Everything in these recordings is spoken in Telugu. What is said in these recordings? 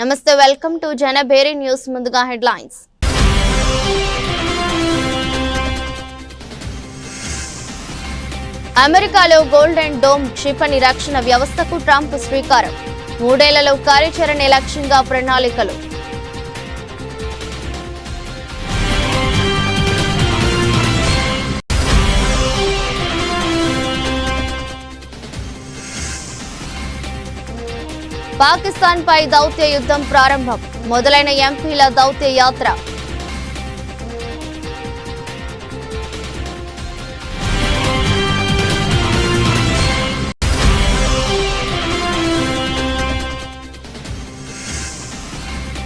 నమస్తే, వెల్కమ్ టు జనబేరి న్యూస్. ముందుగా హెడ్లైన్స్. అమెరికాలో గోల్డెన్ డోమ్ క్షిపణి రక్షణ వ్యవస్థకు ట్రంప్ శ్రీకారం. 3 ఏళ్లలో కార్యాచరణ లక్ష్యంగా ప్రణాళికలు. పాకిస్తాన్ పై దౌత్య యుద్ధం ప్రారంభం. మొదలైన ఎంపీల దౌత్య యాత్ర.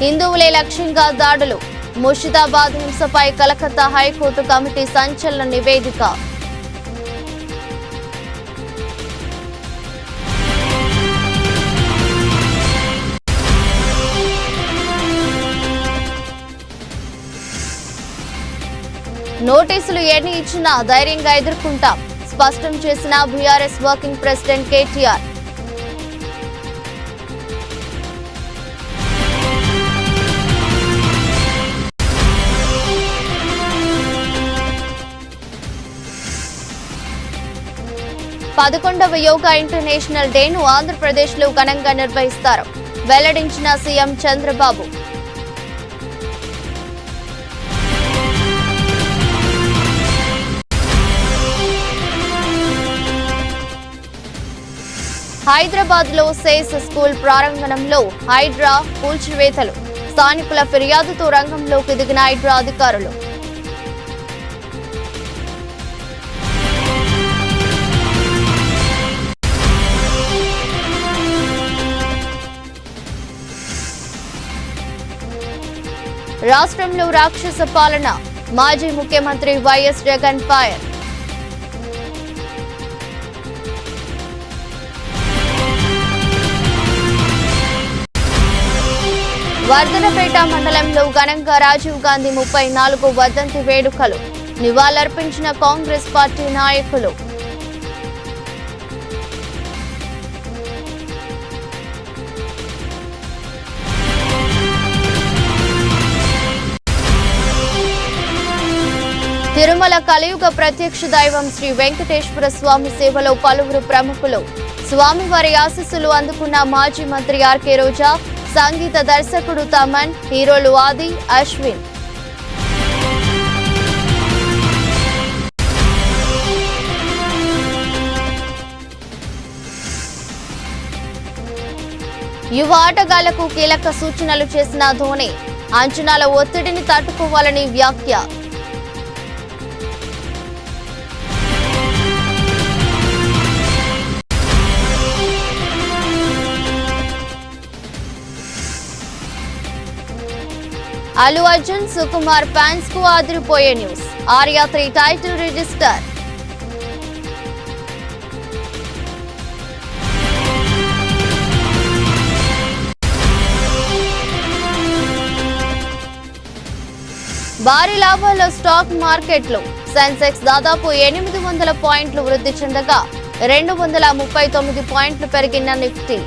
హిందువులే లక్ష్యంగా దాడులు. ముర్షిదాబాద్ హింసపై కలకత్తా హైకోర్టు కమిటీ సంచలన నివేదిక. నోటీసులు ఎన్ని ఇచ్చినా ధైర్యంగా ఎదుర్కొంటాం స్పష్టం చేసిన బీఆర్ఎస్ వర్కింగ్ ప్రెసిడెంట్ కేటీఆర్. పదకొండవ యోగా ఇంటర్నేషనల్ డేను ఆంధ్రప్రదేశ్లో ఘనంగా నిర్వహిస్తారు వెల్లడించిన సీఎం చంద్రబాబు. హైదరాబాద్ లో సేస్ స్కూల్ ప్రాంగణంలో హైడ్రా కూల్చివేతలు. స్థానికుల ఫిర్యాదుతో రంగంలోకి దిగిన హైడ్రా అధికారులు. రాష్ట్రంలో రాక్షస పాలన. మాజీ ముఖ్యమంత్రి వైఎస్ జగన్ ఫైర్. వర్ధనపేట మండలంలో ఘనంగా రాజీవ్ గాంధీ 34వ వర్ధంతి వేడుకలు. నివాళులర్పించిన కాంగ్రెస్ పార్టీ నాయకులు. తిరుమల కలియుగ ప్రత్యక్ష దైవం శ్రీ వెంకటేశ్వర స్వామి సేవలో పలువురు ప్రముఖులు. స్వామివారి ఆశీస్సులు అందుకున్న మాజీ మంత్రి ఆర్కే రోజా, సంగీత దర్శకుడు తమన్, హీరోలు ఆది, అశ్విన్. యువ ఆటగాళ్లకు కీలక సూచనలు చేసిన ధోని. అంచనాల ఒత్తిడిని తట్టుకోవాలని వ్యాఖ్య. అల్లు అర్జున్ సుకుమార్ ఫ్యాన్స్ కు ఆదిరిపోయే న్యూస్. Arya 3 title register. భారీ లాభాల్లో స్టాక్ మార్కెట్లు. సెన్సెక్స్ దాదాపు 800 పాయింట్లు వృద్ధి చెందగా 239 పాయింట్లు పెరిగిన నిఫ్టీ.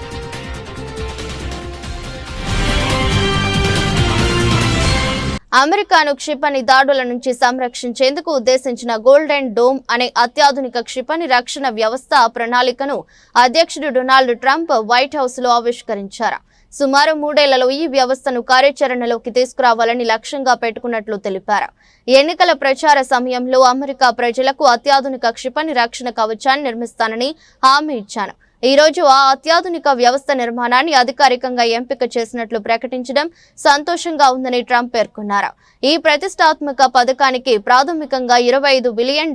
అమెరికాను క్షిపణి దాడుల నుంచి సంరక్షించేందుకు ఉద్దేశించిన గోల్డెన్ డోమ్ అనే అత్యాధునిక క్షిపణి రక్షణ వ్యవస్థ ప్రణాళికను అధ్యక్షుడు డొనాల్డ్ ట్రంప్ వైట్ హౌస్ లో ఆవిష్కరించారు. సుమారు 3 ఏళ్లలో ఈ వ్యవస్థను కార్యాచరణలోకి తీసుకురావాలని లక్ష్యంగా పెట్టుకున్నట్లు తెలిపారు. ఎన్నికల ప్రచార సమయంలో అమెరికా ప్రజలకు అత్యాధునిక క్షిపణి రక్షణ కవచాన్ని నిర్మిస్తానని హామీ ఇచ్చాను. ఈ రోజు ఆ అత్యాధునిక వ్యవస్థ నిర్మాణాన్ని అధికారికంగా ఎంపిక చేసినట్లు ప్రకటించడం సంతోషంగా ఉందని ట్రంప్ పేర్కొన్నారు. ఈ ప్రతిష్టాత్మక పథకానికి ప్రాథమికంగా $25 బిలియన్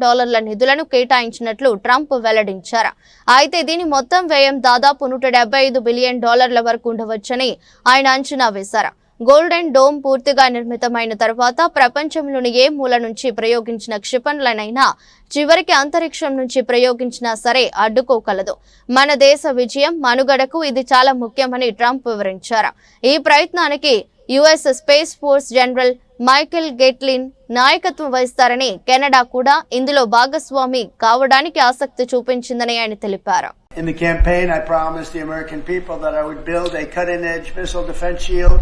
నిధులను కేటాయించినట్లు ట్రంప్ వెల్లడించారు. అయితే దీని మొత్తం వ్యయం దాదాపు $175 బిలియన్ వరకు ఉండవచ్చని ఆయన అంచనా వేశారు. గోల్డెన్ డోమ్ పూర్తిగా నిర్మితమైన తర్వాత ప్రపంచంలోని ఏ మూల నుంచి ప్రయోగించిన క్షిపణులనైనా చివరికి అంతరిక్షం నుంచి ప్రయోగించినా సరే అడ్డుకోగలదు. మన దేశ విజయం మనుగడకు ఇది చాలా ముఖ్యమని ట్రంప్ వివరించారు. ఈ ప్రయత్నానికి US space force general Michael Guetlein నాయకత్వం వహిస్తారని, కెనడా కూడా ఇందులో భాగస్వామి కావడానికి ఆసక్తి చూపించిందని ఆయన తెలిపారు. In the campaign, I promised the American people that I would build a cutting-edge missile defense shield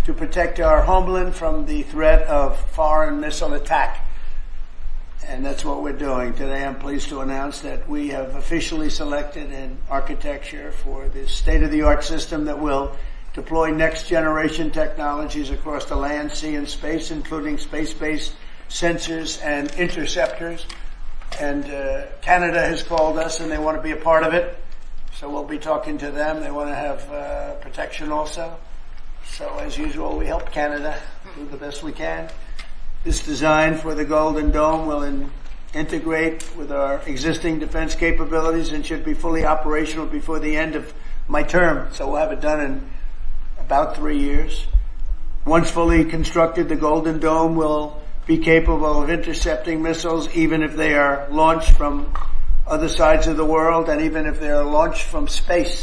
to protect our homeland from the threat of foreign missile attack. And that's what we're doing. Today I'm pleased to announce that we have officially selected an architecture for the state-of-the-art system that will deploy next-generation technologies across the land, sea, and space, including space-based sensors and interceptors. And Canada has called us and they want to be a part of it. So we'll be talking to them. They want to have protection also. So as usual, we help Canada do the best we can. This design for the Golden Dome will integrate with our existing defense capabilities and should be fully operational before the end of my term. So we'll have it done in about 3 years. Once fully constructed, the Golden Dome will be capable of intercepting missiles even if they are launched from other sides of the world and even if they are launched from space.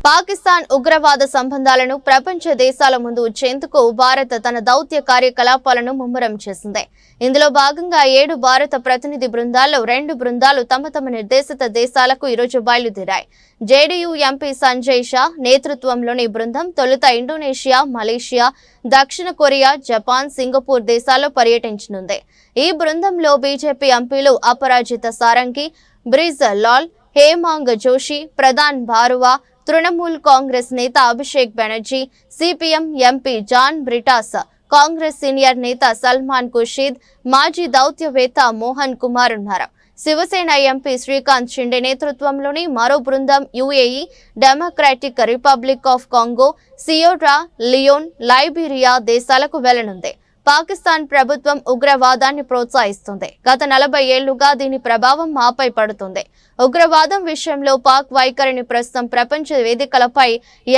Pakistan ఉగ్రవాద సంబంధాలను ప్రపంచ దేశాల ముందు ఉంచేందుకు భారత్ తన దౌత్య కార్యకలాపాలను ముమ్మరం చేసింది. ఇందులో భాగంగా 7 భారత ప్రతినిధి బృందాల్లో 2 బృందాలు తమ తమ నిర్దేశిత దేశాలకు ఈరోజు బయలుదేరాయి. జేడీయూ ఎంపీ సంజయ్ షా నేతృత్వంలోని బృందం తొలుత ఇండోనేషియా, మలేషియా, దక్షిణ కొరియా, జపాన్, సింగపూర్ దేశాల్లో పర్యటించనుంది. ఈ బృందంలో బీజేపీ ఎంపీలు అపరాజిత సారంగి, బ్రిజ్ లాల్, హేమాంగ్ జోషి, ప్రధాన్ బారువా, తృణమూల్ కాంగ్రెస్ నేత Abhishek Banerjee, CPM MP John Brittas, Congress senior నేత సల్మాన్ ఖుర్షీద్, మాజీ దౌత్యవేత్త మోహన్ కుమార్ ఉన్నారు. శివసేన ఎంపీ శ్రీకాంత్ షిండే నేతృత్వంలోని మరో బృందం UAE, Democratic Republic of Congo, Sierra, Liberia దేశాలకు వెళ్లనుంది. పాకిస్తాన్ ప్రభుత్వం ఉగ్రవాదాన్ని ప్రోత్సహిస్తుంది. గత 40 ఏళ్లుగా దీని ప్రభావం మాపై పడుతుంది. ఉగ్రవాదం విషయంలో పాక్ వైఖరిని ప్రస్తుతం ప్రపంచ వేదికలపై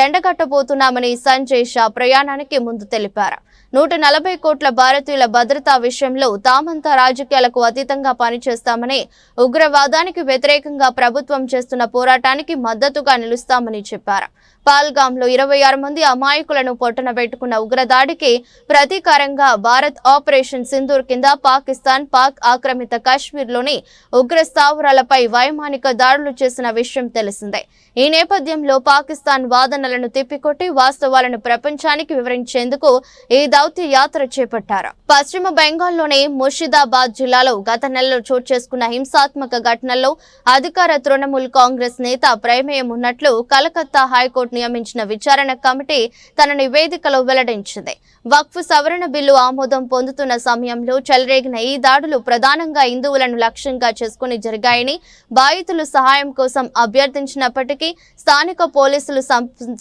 ఎండగట్టబోతున్నామని సంజయ్ షా ప్రయాణానికి ముందు తెలిపారు. 140 కోట్ల భారతీయుల భద్రతా విషయంలో తామంతా రాజకీయాలకు అతీతంగా పనిచేస్తామని, ఉగ్రవాదానికి వ్యతిరేకంగా ప్రభుత్వం చేస్తున్న పోరాటానికి మద్దతుగా నిలుస్తామని చెప్పారు. పాల్గాంలో 26 మంది అమాయకులను పొట్టనబెట్టుకున్న ఉగ్రదాడికి ప్రతీకారంగా భారత్ ఆపరేషన్ సింధూర్ కింద పాకిస్తాన్ పాక్ ఆక్రమిత కాశ్మీర్లోని ఉగ్ర స్థావరాలపై వైమానిక దాడులు చేసిన విషయం తెలిసిందే. ఈ నేపథ్యంలో పాకిస్తాన్ వాదనలను తిప్పికొట్టి వాస్తవాలను ప్రపంచానికి వివరించేందుకు ఈ దౌత్య యాత్ర చేపట్టారు. పశ్చిమ బెంగాల్లోని ముర్షిదాబాద్ జిల్లాలో గత నెలలో చోటు చేసుకున్న హింసాత్మక ఘటనల్లో అధికార తృణమూల్ కాంగ్రెస్ నేత ప్రమేయం ఉన్నట్లు కలకత్తా హైకోర్టు నియమించిన విచారణ కమిటీ తన నివేదికలో వెల్లడించింది. వక్ఫ్ సవరణ బిల్లు ఆమోదం పొందుతున్న సమయంలో చెలరేగిన ఈ దాడులు ప్రధానంగా హిందువులను లక్ష్యంగా చేసుకుని జరిగాయని, బాధితులు సహాయం కోసం అభ్యర్థించినప్పటికీ స్థానిక పోలీసులు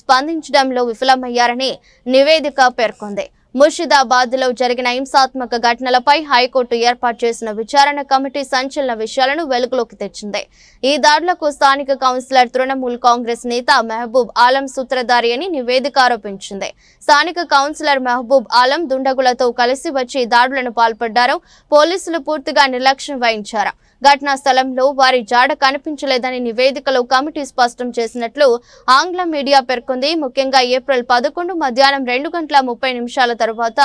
స్పందించడంలో విఫలమయ్యారని నివేదిక పేర్కొంది. ముర్షిదాబాద్లో జరిగిన హింసాత్మక ఘటనలపై హైకోర్టు ఏర్పాటు చేసిన విచారణ కమిటీ సంచలన విషయాలను వెలుగులోకి తెచ్చింది. ఈ దాడులకు స్థానిక కౌన్సిలర్ తృణమూల్ కాంగ్రెస్ నేత మహబూబ్ ఆలం సూత్రధారి అని నివేదిక ఆరోపించింది. స్థానిక కౌన్సిలర్ మహబూబ్ ఆలం దుండగులతో కలిసి వచ్చి దాడులను పాల్పడ్డారు. పోలీసులు పూర్తిగా నిర్లక్ష్యం వహించారు. ఘటనా స్థలంలో వారి జాడ కనిపించలేదని నివేదికలో కమిటీ స్పష్టం చేసినట్లు ఆంగ్ల మీడియా పేర్కొంది. ముఖ్యంగా ఏప్రిల్ 11 మధ్యాహ్నం 2:30 తర్వాత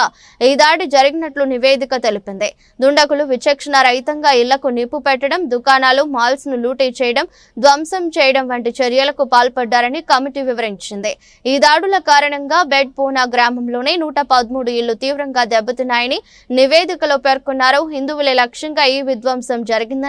ఈ దాడి జరిగినట్లు నివేదిక తెలిపింది. దుండగులు విచక్షణ రహితంగా ఇళ్లకు నిప్పు పెట్టడం, దుకాణాలు, మాల్స్ ను లూటీ చేయడం, ధ్వంసం చేయడం వంటి చర్యలకు పాల్పడ్డారని కమిటీ వివరించింది. ఈ దాడుల కారణంగా బెడ్ పూనా గ్రామంలోనే 113 ఇళ్లు తీవ్రంగా దెబ్బతిన్నాయని నివేదికలో పేర్కొన్నారు. హిందువులే లక్ష్యంగా ఈ విధ్వంసం జరిగిందని,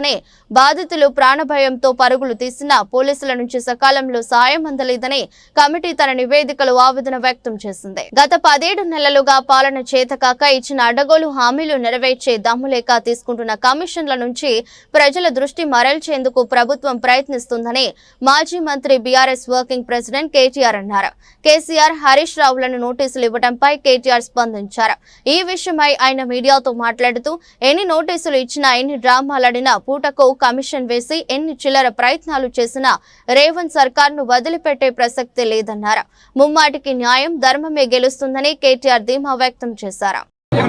బాధితులు ప్రాణభయంతో పరుగులు తీసినా పోలీసుల నుంచి సకాలంలో సాయం అందలేదని కమిటీ తన నివేదికలో ఆవేదన వ్యక్తం చేసింది. గత 17 నెలలుగా పాలన చేతకాక ఇచ్చిన అడ్డగోలు హామీలు నెరవేర్చే దమ్ములేక తీసుకుంటున్న కమిషన్ల నుంచి ప్రజల దృష్టి మరల్చేందుకు ప్రభుత్వం ప్రయత్నిస్తుందని మాజీ మంత్రి బీఆర్ఎస్ వర్కింగ్ ప్రెసిడెంట్ కేటీఆర్ అన్నారు. కేసీఆర్, హరీష్ రావులను నోటీసులు ఇవ్వడంపై కేటీఆర్ స్పందించారు. ఈ విషయమై ఆయన మీడియాతో మాట్లాడుతూ ఎన్ని నోటీసులు ఇచ్చినా, ఎన్ని డ్రామాలాడినా, పూటకు కమిషన్ వేసి ఎన్ని చిల్లర ప్రయత్నాలు చేసినా రేవంత్ సర్కార్ను వదిలిపెట్టే ప్రసక్తి లేదన్నారు. ముమ్మాటికి న్యాయం, ధర్మమే గెలుస్తుందని కేటీఆర్ ధీమా వ్యక్తం చేశారు.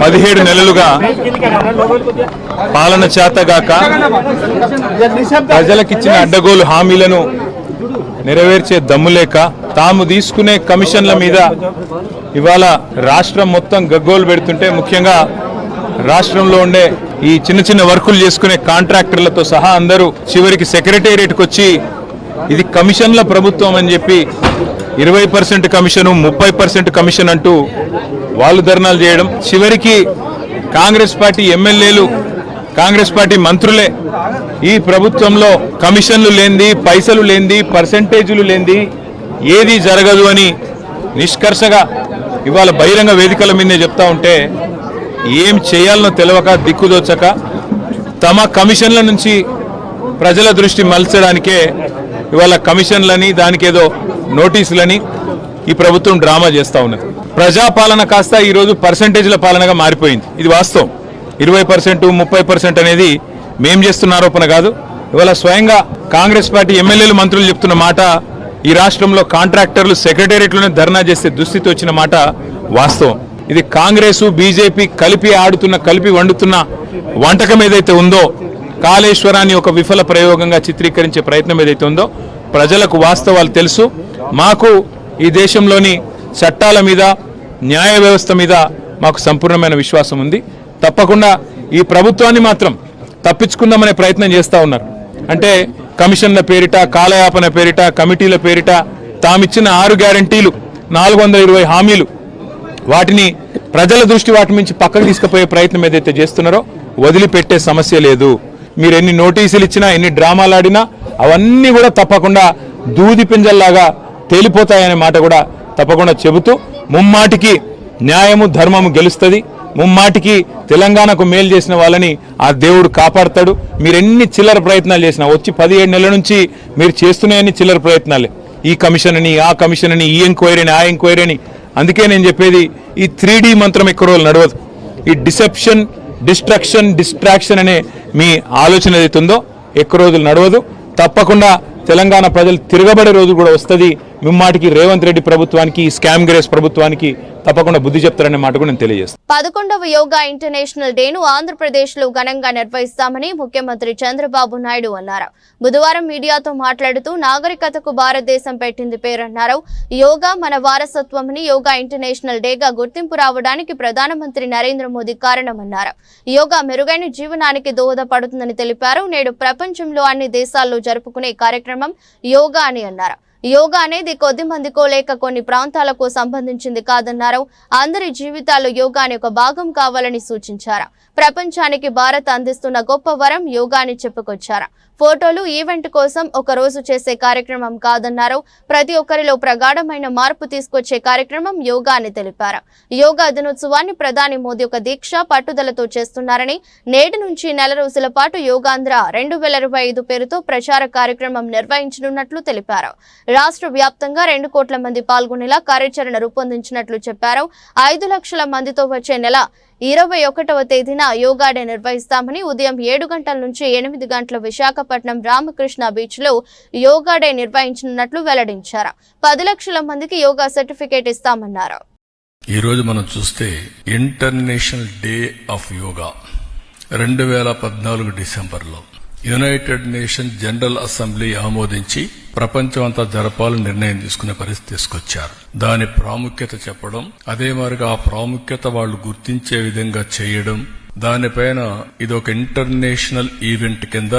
17 నెలలుగా పాలన చేతగాక ప్రజలకిచ్చిన అడ్డగోలు హామీలను నెరవేర్చే దమ్ములేక తాము తీసుకునే కమిషన్ల మీద ఇవాళ రాష్ట్రం మొత్తం గగ్గోలు పెడుతుంటే, ముఖ్యంగా రాష్ట్రంలో ఉండే ఈ చిన్న చిన్న వర్కులు చేసుకునే కాంట్రాక్టర్లతో సహా అందరూ చివరికి సెక్రటేరియట్కి వచ్చి ఇది కమిషన్ల ప్రభుత్వం అని చెప్పి 20% కమిషన్ 30% కమిషన్ అంటూ వాళ్ళు ధర్నాలు చేయడం, చివరికి కాంగ్రెస్ పార్టీ ఎమ్మెల్యేలు కాంగ్రెస్ పార్టీ మంత్రులే ఈ ప్రభుత్వంలో కమిషన్లు లేనిది, పైసలు లేనిది, పర్సెంటేజీలు లేనిది ఏది జరగదు అని నిష్కర్షగా ఇవాళ బహిరంగ వేదికల మీదే చెప్తా ఉంటే ఏం చేయాలనో తెలియక దిక్కుదోచక తమ కమిషన్ల నుంచి ప్రజల దృష్టి మలచడానికే ఇవాళ కమిషన్లని దానికేదో నోటీసులని ఈ ప్రభుత్వం డ్రామా చేస్తా ఉన్నది. ప్రజాపాలన కాస్త ఈరోజు పర్సెంటేజ్ల పాలనగా మారిపోయింది. ఇది వాస్తవం. 20%, 30% అనేది మేం చేస్తున్న ఆరోపణ కాదు. ఇవాళ స్వయంగా కాంగ్రెస్ పార్టీ ఎమ్మెల్యేలు, మంత్రులు చెప్తున్న మాట, ఈ రాష్ట్రంలో కాంట్రాక్టర్లు సెక్రటేరియట్లోనే ధర్నా చేసే దుస్థితి వచ్చిన మాట వాస్తవం. ఇది కాంగ్రెస్ బీజేపీ కలిపి వండుతున్న వంటకం ఏదైతే ఉందో, కాళేశ్వరాన్ని ఒక విఫల ప్రయోగంగా చిత్రీకరించే ప్రయత్నం ఏదైతే ఉందో, ప్రజలకు వాస్తవాలు తెలుసు. మాకు ఈ దేశంలోని చట్టాల మీద, న్యాయ వ్యవస్థ మీద మాకు సంపూర్ణమైన విశ్వాసం ఉంది. తప్పకుండా ఈ ప్రభుత్వాన్ని మాత్రం తప్పించుకుందామనే ప్రయత్నం చేస్తూ ఉన్నారు. అంటే కమిషన్ల పేరిట, కాలయాపన పేరిట, కమిటీల పేరిట తామిచ్చిన 6 గ్యారంటీలు, 420 హామీలు, వాటిని ప్రజల దృష్టి వాటి నుంచి పక్కకు తీసుకుపోయే ప్రయత్నం ఏదైతే చేస్తున్నారో వదిలిపెట్టే సమస్య లేదు. మీరు ఎన్ని నోటీసులు ఇచ్చినా, ఎన్ని డ్రామాలు ఆడినా అవన్నీ కూడా తప్పకుండా దూది పింజల్లాగా తేలిపోతాయనే మాట కూడా తప్పకుండా చెబుతూ, ముమ్మాటికి న్యాయము ధర్మము గెలుస్తుంది. ముమ్మాటికి తెలంగాణకు మేలు చేసిన వాళ్ళని ఆ దేవుడు కాపాడతాడు. మీరు ఎన్ని చిల్లర ప్రయత్నాలు చేసినా, వచ్చి 17 నెలల నుంచి మీరు చేస్తున్నాయని చిల్లర ప్రయత్నాలే. ఈ కమిషన్ అని, ఆ కమిషన్ అని, ఈ ఎంక్వైరీని, ఆ ఎంక్వైరీని. అందుకే నేను చెప్పేది, ఈ 3D మంత్రం ఎక్కువ రోజులు నడవదు. ఈ డిసెప్షన్, డిస్ట్రాక్షన్ అనే మీ ఆలోచన ఏదైతుందో ఎక్కువ రోజులు నడవదు. తప్పకుండా తెలంగాణ ప్రజలు తిరగబడే రోజు కూడా వస్తుంది. ముమ్మాటికి రేవంత్ రెడ్డి ప్రభుత్వానికి, ఈ స్కామ్ గ్రేస్ ప్రభుత్వానికి తప్పకుండా బుద్ధి చెప్తారనే మాట కూడా నేను తెలియజేస్తాను. 11వ యోగా ఇంటర్నేషనల్ డేను ఆంధ్రప్రదేశ్లో ఘనంగా నిర్వహిస్తామని ముఖ్యమంత్రి చంద్రబాబు నాయుడు అన్నారు. బుధవారం మీడియాతో మాట్లాడుతూ నాగరికతకు భారతదేశం పెట్టింది పేరన్నారు. యోగా మన వారసత్వమని, యోగా ఇంటర్నేషనల్ డేగా గుర్తింపు రావడానికి ప్రధానమంత్రి నరేంద్ర మోదీ కారణమన్నారు. యోగా మెరుగైన జీవనానికి దోహదపడుతుందని తెలిపారు. నేడు ప్రపంచంలో అన్ని దేశాల్లో జరుపుకునే కార్యక్రమం యోగా అని అన్నారు. యోగా అనేది కొద్ది మందికో లేక కొన్ని ప్రాంతాలకు సంబంధించింది కాదన్నారు. అందరి జీవితాల్లో యోగా అనే ఒక భాగం కావాలని సూచించారు. ప్రపంచానికి భారత్ అందిస్తున్న గొప్ప వరం యోగా అని చెప్పుకొచ్చారు. ఫోటోలు, ఈవెంట్ కోసం ఒక రోజు చేసే కార్యక్రమం కాదన్నారు. ప్రతి ఒక్కరిలో ప్రగాఢమైన మార్పు తీసుకొచ్చే కార్యక్రమం యోగా అని తెలిపారు. యోగా దినోత్సవాన్ని ప్రధాని మోదీ ఒక దీక్ష, పట్టుదలతో చేస్తున్నారని, నేటి నుంచి నెల రోజుల పాటు యోగాంధ్ర 2025 పేరుతో ప్రచార కార్యక్రమం నిర్వహించనున్నట్లు తెలిపారు. రాష్ట్ర వ్యాప్తంగా 2 కోట్ల మంది పాల్గొనేలా కార్యాచరణ రూపొందించినట్లు చెప్పారు. 5 లక్షల మందితో వచ్చే నెల 21వ తేదీన యోగా డే నిర్వహిస్తామని, ఉదయం 7 గంటల నుంచి 8 గంటల విశాఖపట్నం రామకృష్ణ బీచ్ లో యోగా డే నిర్వహించనున్నట్లు వెల్లడించారు. 10 లక్షల మందికి యోగా సర్టిఫికేట్ ఇస్తామన్నారు. ఈ రోజు మనం చూస్తే ఇంటర్నేషనల్ డే ఆఫ్ యోగా 2014 డిసెంబర్లో యునైటెడ్ నేషన్ జనరల్ అసెంబ్లీ ఆమోదించి ప్రపంచం అంతా జరపాలని నిర్ణయం తీసుకునే పరిస్థితి తీసుకొచ్చారు. దాని ప్రాముఖ్యత చెప్పడం, అదే మాదిరిగా ఆ ప్రాముఖ్యత వాళ్ళు గుర్తించే విధంగా చేయడం, దానిపైన ఇదొక ఇంటర్నేషనల్ ఈవెంట్ కింద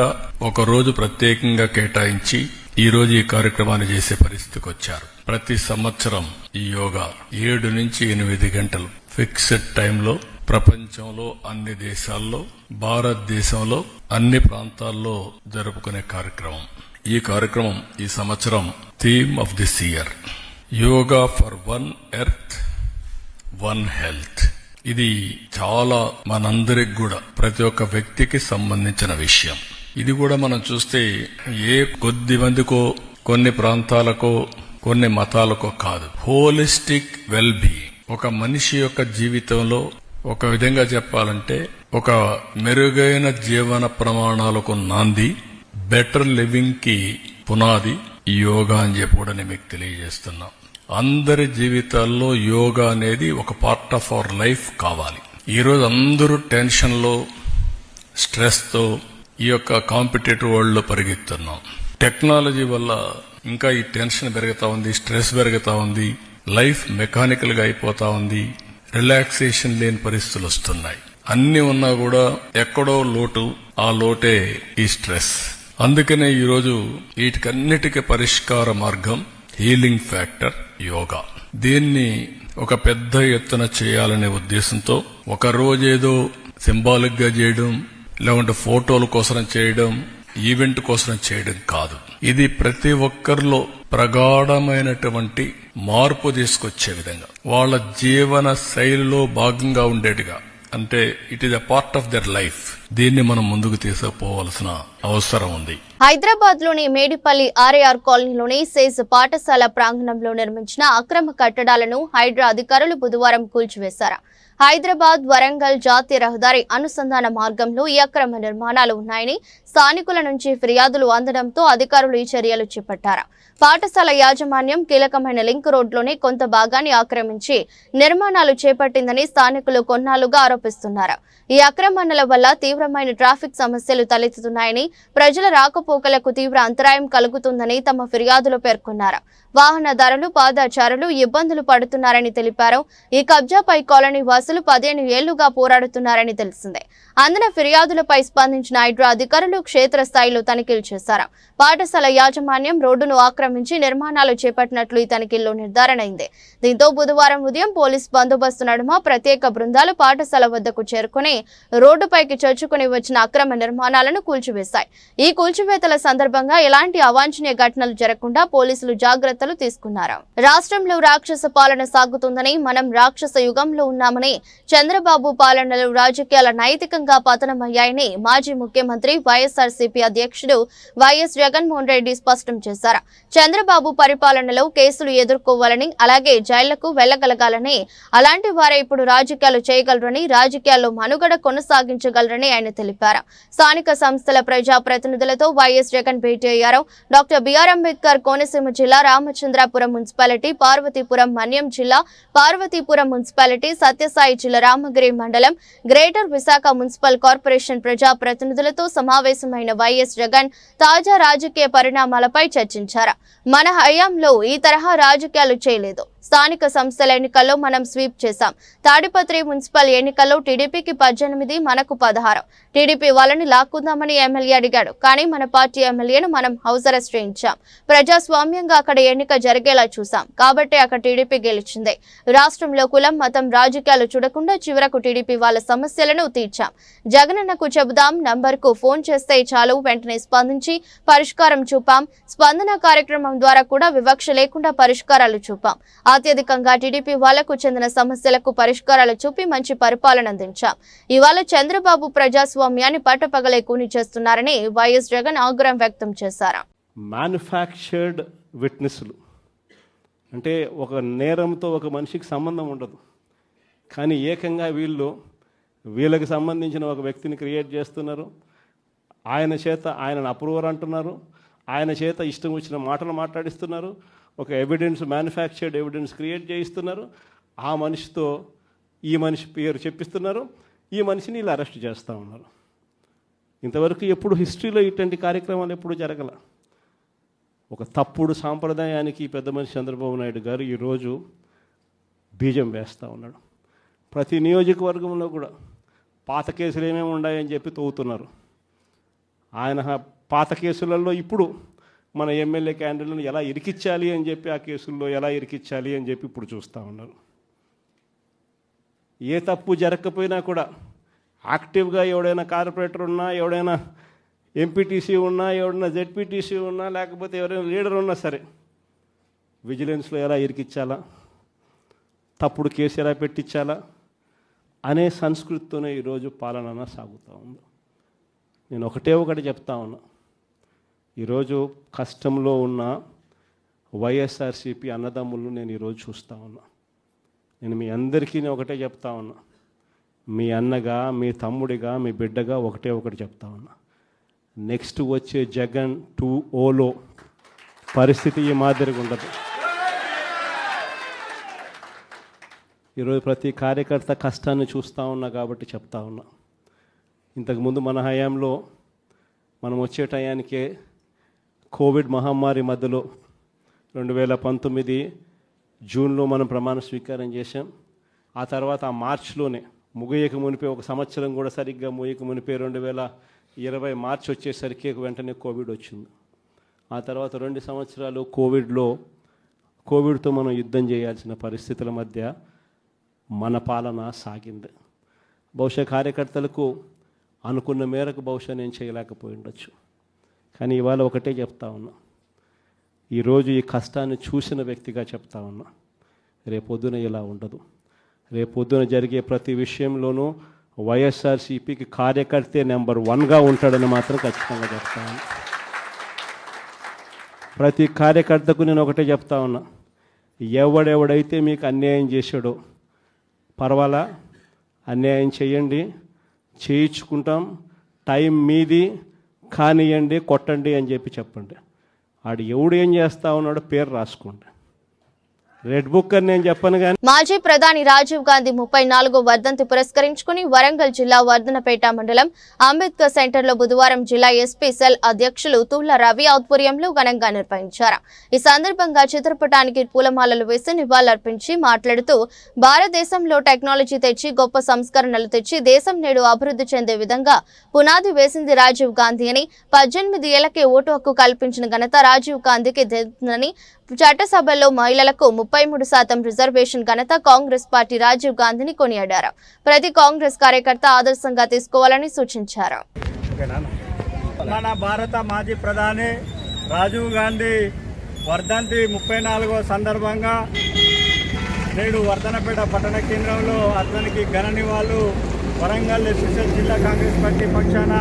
ఒక రోజు ప్రత్యేకంగా కేటాయించి ఈ రోజు ఈ కార్యక్రమాన్ని చేసే పరిస్థితికి వచ్చారు. ప్రతి సంవత్సరం ఈ యోగా 7 నుంచి 8 గంటలు ఫిక్స్డ్ టైంలో ప్రపంచంలో అన్ని దేశాల్లో, భారతదేశంలో అన్ని ప్రాంతాల్లో జరుపుకునే కార్యక్రమం. ఈ కార్యక్రమం ఈ సంవత్సరం theme of this year yoga for 1 earth 1 health. ఇది చాలా మనందరికి కూడా, ప్రతి ఒక్క వ్యక్తికి సంబంధించిన విషయం. ఇది కూడా మనం చూస్తే ఏ కొద్ది మందికో, కొన్ని ప్రాంతాలకో, కొన్ని మతాలకో కాదు, హోలిస్టిక్ వెల్ బీయింగ్. ఒక మనిషి యొక్క జీవితంలో ఒక విధంగా చెప్పాలంటే ఒక మెరుగైన జీవన ప్రమాణాలకు నాంది, బెటర్ లివింగ్ కి పునాది యోగా అని చెప్పి కూడా నేను మీకు తెలియజేస్తున్నా. అందరి జీవితాల్లో యోగా అనేది ఒక పార్ట్ ఆఫ్ అవర్ లైఫ్ కావాలి. ఈరోజు అందరూ టెన్షన్ లో, స్ట్రెస్ తో ఈ యొక్క కాంపిటేటివ్ వరల్డ్ లో పరిగెత్తున్నాం. టెక్నాలజీ వల్ల ఇంకా ఈ టెన్షన్ పెరుగుతా ఉంది, స్ట్రెస్ పెరుగుతా ఉంది, లైఫ్ మెకానికల్ గా అయిపోతా ఉంది, రిలాక్సేషన్ లేని పరిస్థితులు వస్తున్నాయి. అన్ని ఉన్నా కూడా ఎక్కడో లోటు, ఆ లోటే ఈ స్ట్రెస్. అందుకనే ఈరోజు వీటికన్నిటికీ పరిష్కార మార్గం హీలింగ్ ఫ్యాక్టర్ యోగా. దీన్ని ఒక పెద్ద ఎత్తున చేయాలనే ఉద్దేశంతో ఒక రోజేదో సింబాలిక్ గా చేయడం, లేకుంటే ఫోటోల కోసం చేయడం, ఈవెంట్ కోసం చేయడం కాదు. ఇది ప్రతి ఒక్కరిలో ప్రగాఢమైనటువంటి మార్పు తీసుకొచ్చే విధంగా, వాళ్ళ జీవన శైలిలో భాగంగా ఉండేట్టుగా, అంటే it is a part of their life. దీన్ని మనం ముందుకు తీసుకుపోవాల్సిన అవసరం ఉంది. హైదరాబాద్ లోని మేడిపల్లి ఆర్ఏఆర్ కాలనీలోని సేజ్ పాఠశాల ప్రాంగణంలో నిర్మించిన అక్రమ కట్టడాలను హైడ్రా అధికారులు బుధవారం కూల్చివేశారు. హైదరాబాద్ వరంగల్ జాతీయ రహదారి అనుసంధాన మార్గంలో ఈ అక్రమ నిర్మాణాలు ఉన్నాయని స్థానికుల నుంచి ఫిర్యాదులు అందడంతో అధికారులు ఈ చర్యలు చేపట్టారు. పాఠశాల యాజమాన్యం కీలకమైన లింక్ రోడ్లోనే కొంత భాగాన్ని ఆక్రమించి నిర్మాణాలు చేపట్టిందని స్థానికులు కొన్నాళ్లుగా ఆరోపిస్తున్నారు. ఈ ఆక్రమణల వల్ల తీవ్రమైన ట్రాఫిక్ సమస్యలు తలెత్తుతున్నాయని, ప్రజల రాకపోకలకు తీవ్ర అంతరాయం కలుగుతుందని తమ ఫిర్యాదులో పేర్కొన్నారు. వాహనదారులు, పాదచారులు ఇబ్బందులు పడుతున్నారని తెలిపారు. ఈ కబ్జాపై కాలనీ వాసులు 15 ఏళ్లుగా పోరాడుతున్నారని తెలిసిందే. అందిన ఫిర్యాదులపై స్పందించిన హైడ్రా అధికారులు క్షేత్రస్థాయిలో తనిఖీలు చేశారు. పాఠశాల యాజమాన్యం రోడ్డును ఆక్రమించి నిర్మాణాలు చేపట్టినట్లు ఈ తనిఖీల్లో నిర్ధారణ అయింది. దీంతో బుధవారం ఉదయం పోలీస్ బందోబస్తు నడుమ ప్రత్యేక బృందాలు పాఠశాల వద్దకు చేరుకుని రోడ్డుపైకి చొచ్చుకుని వచ్చిన అక్రమ నిర్మాణాలను కూల్చివేశాయి. ఈ కూల్చివేతల సందర్భంగా ఎలాంటి అవాంఛనీయ ఘటనలు జరగకుండా పోలీసులు జాగ్రత్తలు తీసుకున్నారు. రాష్ట్రంలో రాక్షస పాలన సాగుతుందని, మనం రాక్షస యుగంలో ఉన్నామని, చంద్రబాబు పాలనలో రాజకీయాల నైతికంగా పతనమయ్యాయని మాజీ ముఖ్యమంత్రి వైఎస్ఆర్సీపీ అధ్యక్షుడు వైఎస్ జగన్మోహన్ రెడ్డి స్పష్టం చేశారు. చంద్రబాబు పరిపాలనలో కేసులు ఎదుర్కోవాలని, అలాగే జైళ్లకు వెళ్లగలగాలని, అలాంటి వారే ఇప్పుడు రాజకీయాలు చేయగలరని, రాజకీయాల్లో మనుగడ కొనసాగించగలరని ఆయన తెలిపారు. స్థానిక సంస్థల ప్రజా ప్రతినిధులతో వైఎస్ జగన్ భేటీ అయ్యారు. డాక్టర్ బిఆర్ అంబేద్కర్ కోనసీమ జిల్లా రామచంద్రాపురం మున్సిపాలిటీ, పార్వతీపురం మన్యం జిల్లా, పార్వతీపురం మున్సిపాలిటీ, సత్యసాయి జిల్లా రామగిరి మండలం, గ్రేటర్ విశాఖ మున్సిపల్ కార్పొరేషన్ ప్రజా ప్రతినిధులతో సమావేశమైన వైఎస్ జగన్ తాజా రాజకీయ పరిణామాలపై చర్చించారు. మన హయాంలో ఈ తరహా రాజకీయాలు చేయలేదు. స్థానిక సంస్థల ఎన్నికల్లో మనం స్వీప్ చేశాం. తాడిపత్రి మున్సిపల్ ఎన్నికల్లో టీడీపీకి 18, మనకు 16. టీడీపీ వాళ్ళని లాక్కుందామని ఎమ్మెల్యే అడిగాడు. కానీ మన పార్టీ ఎమ్మెల్యేను మనం హౌస్ అరెస్ట్ చేయించాం. ప్రజాస్వామ్యంగా అక్కడ ఎన్నిక జరిగేలా చూసాం. కాబట్టి అక్కడ టీడీపీ గెలిచింది. రాష్ట్రంలో కులం, మతం, రాజకీయాలు చూడకుండా చివరకు టీడీపీ వాళ్ళ సమస్యలను తీర్చాం. జగనన్నకు చెబుదాం నంబర్కు ఫోన్ చేస్తే చాలు, వెంటనే స్పందించి పరిష్కారం చూపాం. స్పందన కార్యక్రమం ద్వారా కూడా వివక్ష లేకుండా పరిష్కారాలు చూపాం. అత్యధికంగా టీడీపీ వాళ్లకు చెందిన సమస్యలకు పరిష్కారాలు చూపి మంచి పరిపాలన అందించాం. ఇవాళ చంద్రబాబు ప్రజాస్వామ్యాన్ని పట్టపగలే కూని చేస్తున్నారని వైఎస్ జగన్ ఆగ్రహం వ్యక్తం చేశారు. మ్యానుఫ్యాక్చర్డ్ విట్నెస్లు అంటే ఒక నేరంతో ఒక మనిషికి సంబంధం ఉండదు, కానీ ఏకంగా వీళ్ళకి సంబంధించిన ఒక వ్యక్తిని క్రియేట్ చేస్తున్నారు. ఆయన చేత ఆయనను అప్రూవర్ అంటున్నారు. ఆయన చేత ఇష్టం వచ్చిన మాటలు మాట్లాడిస్తున్నారు. ఒక ఎవిడెన్స్, మ్యానుఫ్యాక్చర్డ్ ఎవిడెన్స్ క్రియేట్ చేయిస్తున్నారు. ఆ మనిషితో ఈ మనిషి పేరు చెప్పిస్తున్నారు. ఈ మనిషిని ఇలా అరెస్ట్ చేస్తూ ఉన్నారు. ఇంతవరకు ఎప్పుడు హిస్టరీలో ఇటువంటి కార్యక్రమాలు ఎప్పుడు జరగల. ఒక తప్పుడు సాంప్రదాయానికి పెద్ద మనిషి చంద్రబాబు నాయుడు గారు ఈరోజు బీజం వేస్తూ ఉన్నాడు. ప్రతి నియోజకవర్గంలో కూడా పాత కేసులు ఏమేమి ఉన్నాయని చెప్పి తవ్వుతున్నారు. ఆయన పాత కేసులలో ఇప్పుడు మన ఎమ్మెల్యే క్యాండిడేట్లను ఎలా ఇరికించాలి అని చెప్పి, ఆ కేసుల్లో ఎలా ఇరికించాలి అని చెప్పి ఇప్పుడు చూస్తూ ఉన్నారు. ఏ తప్పు జరగకపోయినా కూడా యాక్టివ్గా ఎవడైనా కార్పొరేటర్ ఉన్నా, ఎవడైనా ఎంపీటీసీ ఉన్నా, ఎవడైనా జెడ్పీటీసీ ఉన్నా, లేకపోతే ఎవరైనా లీడర్ ఉన్నా సరే విజిలెన్స్లో ఎలా ఇరికించాలా, తప్పుడు కేసు ఎలా పెట్టించాలా అనే సంస్కృతితోనే ఈరోజు పాలన సాగుతూ ఉంది. నేను ఒకటి చెప్తా ఉన్నా. ఈరోజు కష్టంలో ఉన్న వైఎస్ఆర్సీపీ అన్నదమ్ములను నేను ఈరోజు చూస్తూ ఉన్నా. నేను మీ అందరికీ ఒకటే చెప్తా ఉన్నా. మీ అన్నగా, మీ తమ్ముడిగా, మీ బిడ్డగా ఒకటి చెప్తా ఉన్నా. నెక్స్ట్ వచ్చే జగన్ 2.0లో పరిస్థితి ఈ మాదిరిగా ఉండదు. ఈరోజు ప్రతి కార్యకర్త కష్టాన్ని చూస్తూ ఉన్నా కాబట్టి చెప్తా ఉన్నా. ఇంతకుముందు మన హయాంలో మనం వచ్చే టయానికే కోవిడ్ మహమ్మారి మధ్యలో 2019 జూన్లో మనం ప్రమాణ స్వీకారం చేశాం. ఆ తర్వాత ఆ మార్చిలోనే ముగియక మునిపే, ఒక సంవత్సరం కూడా సరిగ్గా ముగియక మునిపే 2020 20 మార్చి వచ్చేసరికి వెంటనే కోవిడ్ వచ్చింది. ఆ తర్వాత 2 సంవత్సరాలు కోవిడ్తో మనం యుద్ధం చేయాల్సిన పరిస్థితుల మధ్య మన పాలన సాగింది. బహుశా కార్యకర్తలకు అనుకున్న మేరకు బహుశా నేను చేయలేకపోయి ఉండొచ్చు. కానీ ఇవాళ ఒకటే చెప్తా ఉన్నా, ఈరోజు ఈ కష్టాన్ని చూసిన వ్యక్తిగా చెప్తా ఉన్నా, రేపొద్దున ఇలా ఉండదు. రేపొద్దున జరిగే ప్రతి విషయంలోనూ వైఎస్ఆర్సీపీకి కార్యకర్తే నెంబర్ 1గా ఉంటాడని మాత్రం ఖచ్చితంగా చెప్తా ఉన్నా. ప్రతి కార్యకర్తకు నేను ఒకటే చెప్తా ఉన్నా, ఎవడెవడైతే మీకు అన్యాయం చేశాడో పర్వాలా, అన్యాయం చేయండి, చేయించుకుంటాం, టైం మీది, కానియండి, కొట్టండి అని చెప్పండి. ఆడు ఎవడు ఏం చేస్తా ఉన్నాడో పేరు రాసుకోండి. రెడ్ బుక్ అని నేను చెప్పను కానీ. మాజీ ప్రధాని రాజీవ్ గాంధీ 34వ వర్ధంతి పురస్కరించుకుని వరంగల్ జిల్లా వర్ధనపేట మండలం అంబేద్కర్ సెంటర్ లో బుధవారం జిల్లా ఎస్పీ సెల్ అధ్యక్షులు తుళ్ల రవి ఆధ్వర్యంలో ఘనంగా నిర్వహించారు. ఈ సందర్భంగా చిత్రపటానికి పూలమాలలు వేసి నివాళులర్పించి మాట్లాడుతూ, భారతదేశంలో టెక్నాలజీ తెచ్చి గొప్ప సంస్కరణలు తెచ్చి దేశం నేడు అభివృద్ధి చెందే విధంగా పునాది వేసింది రాజీవ్ గాంధీ అని, 18 ఏళ్లకే ఓటు హక్కు కల్పించిన ఘనత రాజీవ్ గాంధీకి దక్కిందని, చట్టసభల్లో మహిళలకు 33% రిజర్వేషన్ ఘనత కాంగ్రెస్ పార్టీ రాజీవ్ గాంధీని కొనియాడారు. ప్రతి కాంగ్రెస్ కార్యకర్త ఆదర్శంగా తీసుకోవాలని సూచించారు. మన భారత మాజీ ప్రధాని రాజీవ్ గాంధీ వర్ధంతి 34వ సందర్భంగా నేడు వర్ధనపేట పట్టణ కేంద్రంలో అతనికి ఘన నివాళులు వరంగల్ ఎస్ఎస్ఎల్ జిల్లా కాంగ్రెస్ పార్టీ పక్షాన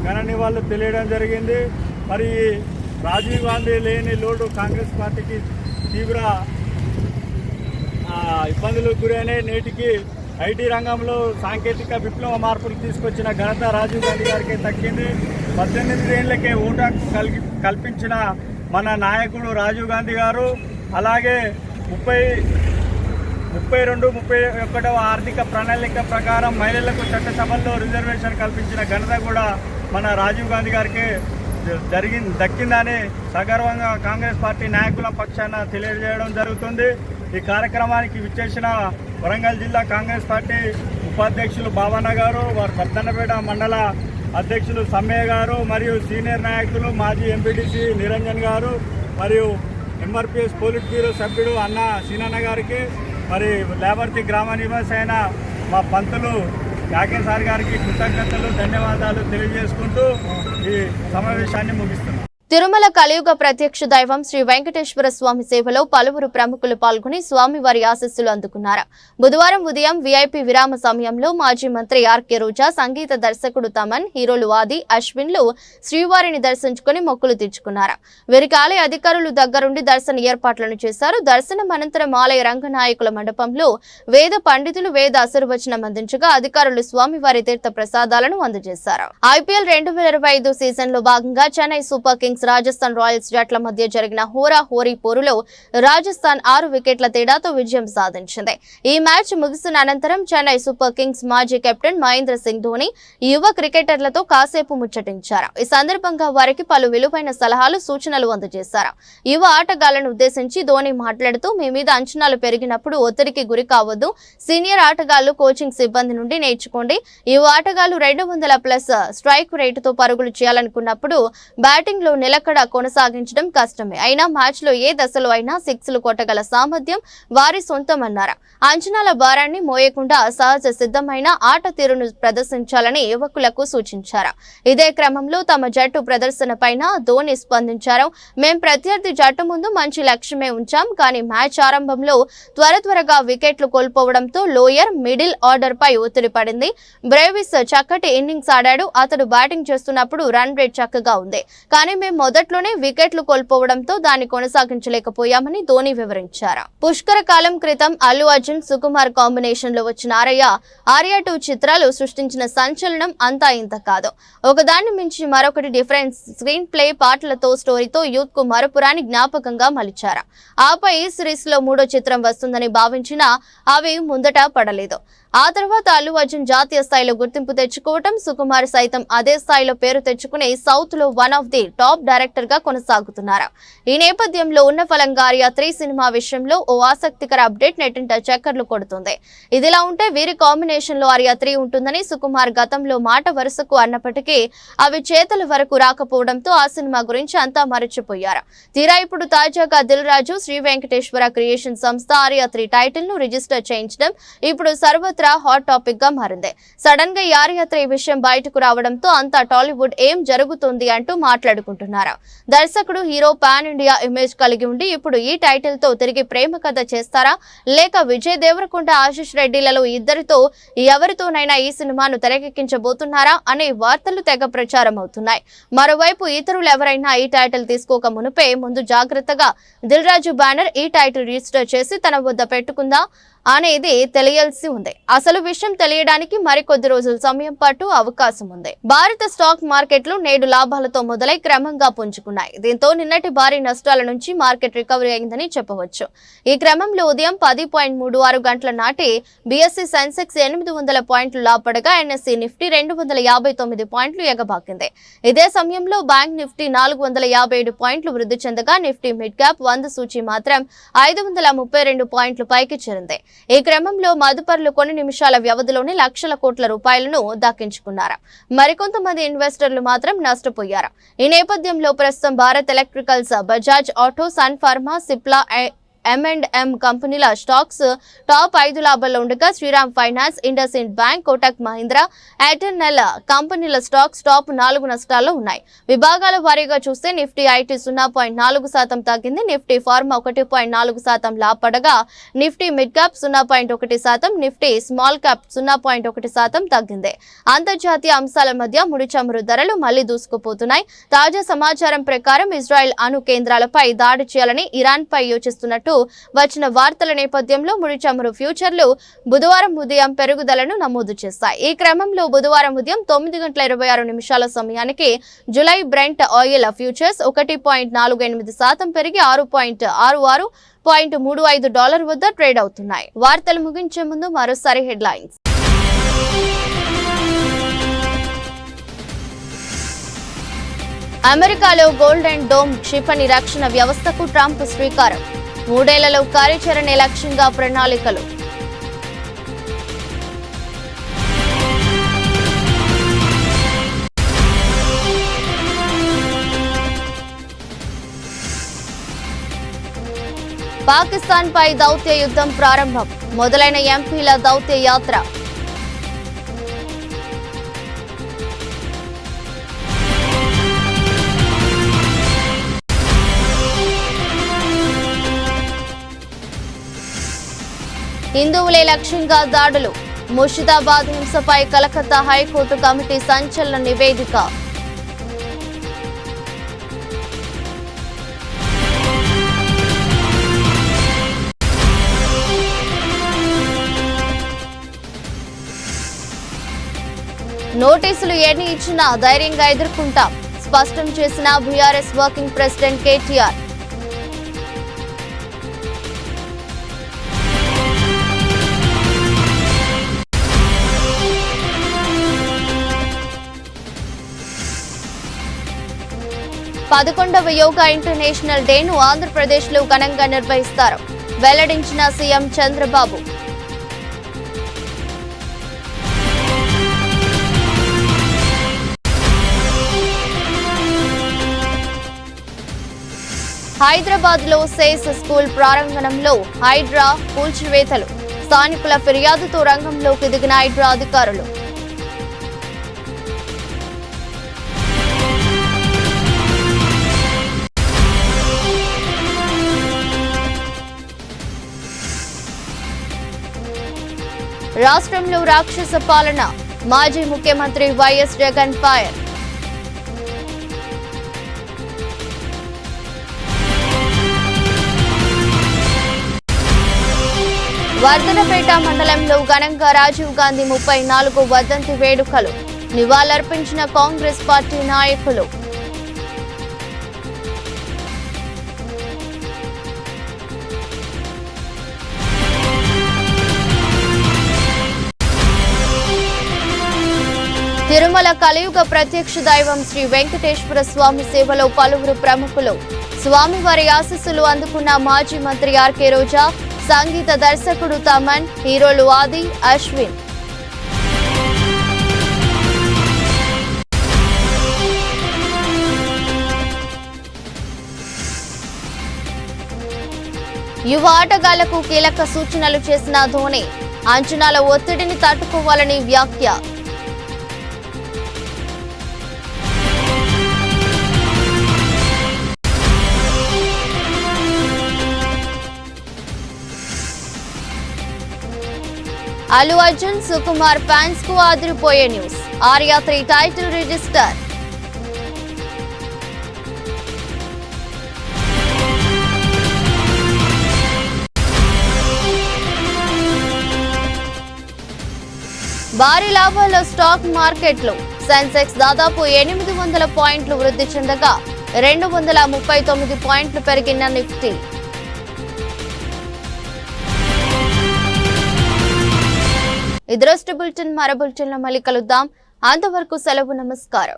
ఘన నివాళులు తెలియడం జరిగింది. మరి రాజీవ్ గాంధీ లేని లోటు కాంగ్రెస్ పార్టీకి తీవ్ర ఇబ్బందులకు గురైనాయి. నేటికి ఐటీ రంగంలో సాంకేతిక విప్లవ మార్పులు తీసుకొచ్చిన ఘనత రాజీవ్ గాంధీ గారికి దక్కింది. 18 ఏళ్లకే ఓటు హక్కు కల్పించిన మన నాయకుడు రాజీవ్ గాంధీ గారు. అలాగే 32-31వ ఆర్థిక ప్రణాళిక ప్రకారం మహిళలకు చట్టసభల్లో రిజర్వేషన్ కల్పించిన ఘనత కూడా మన రాజీవ్ గాంధీ గారికి దక్కిందని సగర్వంగా కాంగ్రెస్ పార్టీ నాయకుల పక్షాన తెలియజేయడం జరుగుతుంది. ఈ కార్యక్రమానికి విచ్చేసిన వరంగల్ జిల్లా కాంగ్రెస్ పార్టీ ఉపాధ్యక్షులు భావన గారు, వారి వర్ధనపేట మండల అధ్యక్షులు సమ్మయ్య గారు, మరియు సీనియర్ నాయకులు మాజీ ఎంపీటీసీ నిరంజన్ గారు, మరియు ఎంఆర్పిఎస్ పోలిట్ బ్యూరో సభ్యుడు అన్న సీనన్న గారికి, మరి లేబర్తి గ్రామ నివాసి అయిన మా పంతులు యాకే సార్ గారికి కృతజ్ఞతలు, ధన్యవాదాలు తెలియజేసుకుంటూ ఈ సమావేశాన్ని ముగిస్తున్నాం. తిరుమల కలియుగ ప్రత్యక్ష దైవం శ్రీ వెంకటేశ్వర స్వామి సేవలో పలువురు ప్రముఖులు పాల్గొని స్వామివారి ఆశీస్సులు అందుకున్నారు. బుధవారం ఉదయం వీఐపీ విరామ సమయంలో మాజీ మంత్రి ఆర్కే రోజా, సంగీత దర్శకుడు తమన్, హీరోలు ఆది, అశ్విన్లు శ్రీవారిని దర్శించుకుని మొక్కులు తీర్చుకున్నారు. వీరికి ఆలయ అధికారులు దగ్గరుండి దర్శన ఏర్పాట్లను చేశారు. దర్శనం అనంతరం ఆలయ రంగనాయకుల మండపంలో వేద పండితులు వేద ఆశీర్వచనం అందించగా అధికారులు స్వామివారి తీర్థ ప్రసాదాలను అందజేశారు. ఐపీఎల్ 2025 సీజన్ లో భాగంగా Chennai super Kings Rajasthan Royals జట్ల మధ్య జరిగిన హోరీ పోరులో రాజస్థాన్ 6 వికెట్ల తేడాతో విజయం సాధించింది. ఈ మ్యాచ్ ముగిసిన అనంతరం చెన్నై సూపర్ కింగ్స్ మాజీ కెప్టెన్ మహేంద్ర సింగ్ ధోని యువ క్రికెటర్లతో కాసేపు ముచ్చటించారు. ఈ సందర్భంగా వారికి పలు విలువైన సలహాలు, సూచనలు అందజేశారు. యువ ఆటగాళ్లను ఉద్దేశించి ధోని మాట్లాడుతూ, మీ మీద అంచనాలు పెరిగినప్పుడు ఒత్తిడికి గురి కావద్దు, సీనియర్ ఆటగాళ్లు కోచింగ్ సిబ్బంది నుండి నేర్చుకోండి, యువ ఆటగాళ్లు 200+ స్ట్రైక్ రేటుతో పరుగులు చేయాలనుకున్నప్పుడు బ్యాటింగ్ లో నిలకడ కొనసాగించడం కష్టమే. అయినా మ్యాచ్ లో ఏ దశలో అయినా 6లు కొట్టగల సామర్థ్యం వారి సొంతమన్నారు. అంచనాల భారాన్ని మోయకుండా సహజ సిద్ధమైన ఆట తీరును ప్రదర్శించాలని యువకులకు సూచించారు. ఇదే క్రమంలో తమ జట్టు ప్రదర్శన పైన ధోని స్పందించారు. మేం ప్రత్యర్థి జట్టు ముందు మంచి లక్ష్యమే ఉంచాం, కానీ మ్యాచ్ ఆరంభంలో త్వరగా వికెట్లు కోల్పోవడంతో లోయర్ మిడిల్ ఆర్డర్ పై ఒత్తిడి పడింది. బ్రేవిస్ చక్కటి ఇన్నింగ్స్ ఆడాడు. అతడు బ్యాటింగ్ చేస్తున్నప్పుడు రన్ రేట్ చక్కగా ఉంది, కానీ మేము మొదట్లోనే వికెట్లు కోల్పోవడంతో దాన్ని కొనసాగించలేకపోయామని ధోని వివరించారు. పుష్కర కాలం క్రితం అల్లు అర్జున్, సుకుమార్ కాంబినేషన్ లో వచ్చిన ఆర్య 2 చిత్రాలు సృష్టించిన సంచలనం అంతా ఇంత కాదు. ఒకదాన్ని మించి మరొకటి డిఫరెంట్ స్క్రీన్ ప్లే, పాటలతో, స్టోరీతో యూత్ కు మరపురాని జ్ఞాపకంగా మలిచారు. ఆపై ఈ సిరీస్ లో 3వ చిత్రం వస్తుందని భావించినా అవి ముందట పడలేదు. ఆ తర్వాత అల్లు అర్జున్ జాతీయ స్థాయిలో గుర్తింపు తెచ్చుకోవటం, సుకుమార్ సైతం అదే స్థాయిలో పేరు తెచ్చుకుని సౌత్ లో one of the top director గా కొనసాగుతున్నారు. ఈ నేపథ్యంలో ఉన్నఫలంగా ఆర్య 3 సినిమా విషయంలో ఓ ఆసక్తికర అప్డేట్ నెట్టింట చక్కర్లు కొడుతుంది. ఇదిలా ఉంటే వీరి కాంబినేషన్ లో ఆర్య 3 ఉంటుందని సుకుమార్ గతంలో మాట వరుసకు అన్నప్పటికీ అవి చేతల వరకు రాకపోవడంతో ఆ సినిమా గురించి అంతా మరచిపోయారు. తీరా ఇప్పుడు తాజాగా దిల్ రాజు శ్రీ వెంకటేశ్వర క్రియేషన్ సంస్థ ఆర్య 3 టైటిల్ ను రిజిస్టర్ చేయించడం ఇప్పుడు సర్వత్రా హాట్ టాపిక్ గా మారింది. సడన్ గా ఆర్య 3 విషయం బయటకు రావడంతో అంతా టాలీవుడ్ ఏం జరుగుతుంది అంటూ మాట్లాడుకుంటున్నారు. దర్శకుడు హీరో పాన్ ఇండియా ఇమేజ్ కలిగి ఉండి ఇప్పుడు ఈ టైటిల్ తో తిరిగి ప్రేమ కథ చేస్తారా లేక విజయ్ దేవరకొండ ఆశిష్ రెడ్డిలలో ఇద్దరితో ఎవరితోనైనా ఈ సినిమాను తెరకెక్కించబోతున్నారా అనే వార్తలు తెగ ప్రచారం అవుతున్నాయి. మరోవైపు ఇతరులు ఎవరైనా ఈ టైటిల్ తీసుకోక మునుపే ముందు జాగ్రత్తగా దిల్ రాజు బ్యానర్ ఈ టైటిల్ రిజిస్టర్ చేసి తన వద్ద పెట్టుకుందా అనేది తెలియాల్సి ఉంది. అసలు విషయం తెలియడానికి మరికొద్ది రోజుల సమయం పాటు అవకాశం ఉంది. భారత స్టాక్ మార్కెట్లు నేడు లాభాలతో మొదలై క్రమంగా పుంజుకున్నాయి. దీంతో నిన్నటి భారీ నష్టాల నుంచి మార్కెట్ రికవరీ అయిందని చెప్పవచ్చు. ఈ క్రమంలో ఉదయం 10.36 గంటల నాటి బీఎస్సీ సెన్సెక్స్ 800 పాయింట్లు లాభపడగా ఎన్ఎస్సీ నిఫ్టీ 259 పాయింట్లు ఎగబాకింది. ఇదే సమయంలో బ్యాంక్ నిఫ్టీ 457 పాయింట్లు వృద్ధి చెందగా నిఫ్టీ మిడ్ క్యాప్ 100 సూచీ మాత్రం 532 పాయింట్లు పైకి చేరింది. ఈ క్రమంలో మదుపర్లు కొన్ని నిమిషాల వ్యవధిలోనే లక్షల కోట్ల రూపాయలను దక్కించుకున్నారు. మరికొంతమంది ఇన్వెస్టర్లు మాత్రం నష్టపోయారు. ఈ నేపథ్యంలో ప్రస్తుతం Bharat Electricals, Bajaj Auto, Sun Pharma, Cipla, M&M కంపెనీల స్టాక్స్ టాప్ 5 లాభాల్లో ఉండగా Shriram Finance, IndusInd Bank, Kotak Mahindra, Airtel కంపెనీల స్టాక్స్ టాప్ 4 నష్టాల్లో ఉన్నాయి. విభాగాల వారీగా చూస్తే నిఫ్టీ ఐటీ 0.4% తగ్గింది. నిఫ్టీ ఫార్మా 1.4% లాభపడగా Nifty mid cap 0.1%, Nifty small cap 0.1% తగ్గింది. అంతర్జాతీయ అంశాల మధ్య ముడి చమురు ధరలు మళ్లీ దూసుకుపోతున్నాయి. తాజా సమాచారం ప్రకారం ఇజ్రాయెల్ అణు కేంద్రాలపై దాడి చేయాలని ఇరాన్ పై యోచిస్తున్నట్టు వచ్చిన వార్తల నేపథ్యంలో ముడి చమురు ఫ్యూచర్లు బుధవారం ఉదయం పెరుగుదలను నమోదు చేశాయి. ఈ క్రమంలో బుధవారం ఉదయం 9:26 సమయానికి జులై బ్రెంట్ ఆయిల్ ఫ్యూచర్స్ 1.48% పెరిగి $6.35 వద్ద ట్రేడ్ అవుతున్నాయి. వార్తలు ముగించే ముందు మరోసారి హెడ్లైన్స్. అమెరికాలో గోల్డెన్ డోమ్ క్షిపణి రక్షణ వ్యవస్థకు ట్రంప్ శ్రీకారం. 3 ఏళ్లలో కార్యాచరణ లక్ష్యంగా ప్రణాళికలు. పాకిస్తాన్ పై దౌత్య యుద్ధం ప్రారంభం. మొదలైన ఎంపీల దౌత్య యాత్ర. హిందువులే లక్ష్యంగా దాడులు. ముర్షిదాబాద్ హింసపై కలకత్తా హైకోర్టు కమిటీ సంచలన నివేదిక. నోటీసులు ఎన్ని ఇచ్చినా ధైర్యంగా ఎదుర్కొంటాం స్పష్టం చేసిన బీఆర్ఎస్ వర్కింగ్ ప్రెసిడెంట్ కేటీఆర్. పదకొండవ యోగా ఇంటర్నేషనల్ డేను ఆంధ్రప్రదేశ్లో ఘనంగా నిర్వహిస్తారు వెల్లడించిన సీఎం చంద్రబాబు. హైదరాబాద్లో సేస్ స్కూల్ ప్రాంగణంలో హైడ్రా కూల్చివేతలు. స్థానికుల ఫిర్యాదుతో రంగంలోకి దిగిన హైడ్రా అధికారులు. రాష్ట్రంలో రాక్షస పాలన. మాజీ ముఖ్యమంత్రి వైఎస్ జగన్ ఫైర్. వర్ధనపేట మండలంలో ఘనంగా రాజీవ్ గాంధీ 34వ వర్ధంతి వేడుకలు. నివాళులర్పించిన కాంగ్రెస్ పార్టీ నాయకులు. తిరుమల కలియుగ ప్రత్యక్ష దైవం శ్రీ వెంకటేశ్వర స్వామి సేవలో పలువురు ప్రముఖులు. స్వామివారి ఆశీస్సులు అందుకున్న మాజీ మంత్రి ఆర్కే రోజా, సంగీత దర్శకుడు తమన్, హీరోలు ఆది, అశ్విన్. యువ ఆటగాళ్లకు కీలక సూచనలు చేసిన ధోని, అంచనాల ఒత్తిడిని తట్టుకోవాలని వ్యాఖ్య. అల్లు అర్జున్, సుకుమార్ ఫ్యాన్స్ కు ఆదిరిపోయే న్యూస్. Arya 3 title register. భారీ లాభాల్లో స్టాక్ మార్కెట్లు. సెన్సెక్స్ దాదాపు 800 పాయింట్లు వృద్ధి చెందగా 239 పాయింట్లు పెరిగిన నిఫ్టీ. ఈ దృష్టి బులెటిన్ మరో బులెటిన్లో మళ్ళీ కలుద్దాం. అంతవరకు సెలవు, నమస్కారం.